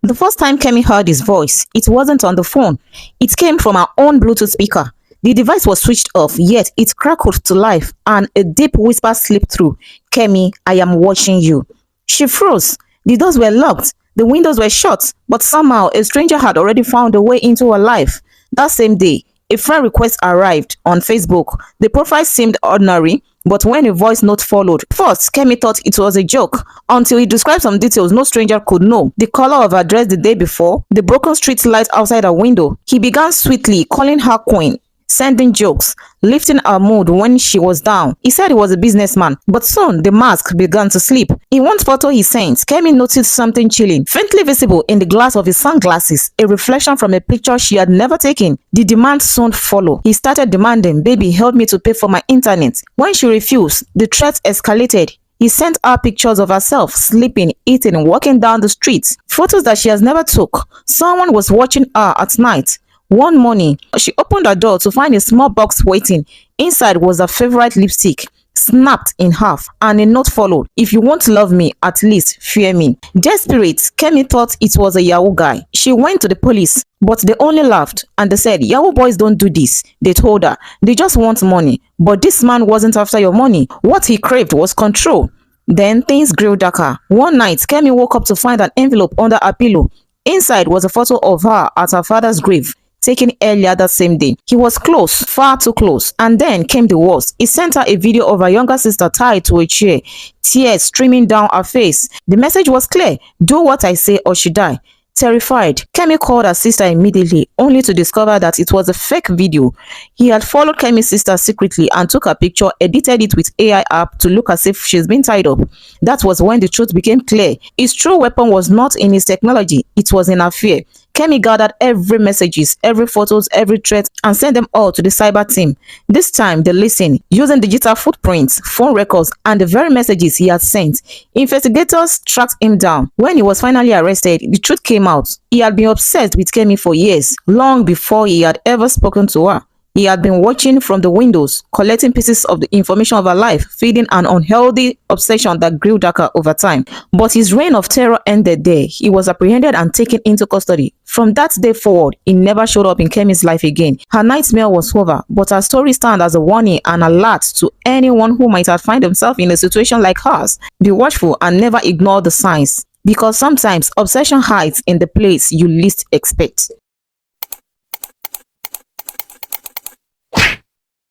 The first time Kemi heard his voice, it wasn't on the phone. It came from her own Bluetooth speaker. The device was switched off, yet it crackled to life and a deep whisper slipped through. "Kemi, I am watching you." She froze. The doors were locked, the windows were shut, but somehow a stranger had already found a way into her life. That same day, a friend request arrived on Facebook. The profile seemed ordinary, but when a voice note followed, first Kemi thought it was a joke until he described some details no stranger could know. The color of her dress the day before, the broken street light outside her window. He began sweetly calling her queen, sending jokes, lifting her mood when she was down. He said he was a businessman, but soon the mask began to slip. In one photo he sent, Kemi noticed something chilling, faintly visible in the glass of his sunglasses, a reflection from a picture she had never taken. The demand soon followed. He started demanding, "Baby, help me to pay for my internet." When she refused, the threat escalated. He sent her pictures of herself sleeping, eating, walking down the street, photos that she has never took. Someone was watching her at night. One morning, she opened her door to find a small box waiting. Inside was her favorite lipstick, snapped in half, and a note followed. "If you won't love me, at least fear me." Desperate, Kemi thought it was a Yahoo guy. She went to the police, but they only laughed and they said, "Yahoo boys don't do this." They told her, "They just want money." But this man wasn't after your money. What he craved was control. Then things grew darker. One night, Kemi woke up to find an envelope under her pillow. Inside was a photo of her at her father's grave, taken earlier that same day. He was close, far too close. And then came the worst. He sent her a video of her younger sister tied to a chair, tears streaming down her face. The message was clear: "Do what I say or she die." Terrified, Kemi called her sister immediately, only to discover that it was a fake video. He had followed Kemi's sister secretly and took her picture, edited it with AI app to look as if she's been tied up. That was when the truth became clear. His true weapon was not in his technology, it was in her fear. Kemi gathered every messages, every photos, every threat, and sent them all to the cyber team. This time they listened, using digital footprints, phone records, and the very messages he had sent. Investigators tracked him down. When he was finally arrested, the truth came out. He had been obsessed with Kemi for years, long before he had ever spoken to her. He had been watching from the windows, collecting pieces of the information of her life, feeding an unhealthy obsession that grew darker over time. But his reign of terror ended there. He was apprehended and taken into custody. From that day forward, he never showed up in Kemi's life again. Her nightmare was over, but her story stands as a warning and alert to anyone who might have find himself in a situation like hers. Be watchful and never ignore the signs, because sometimes obsession hides in the place you least expect.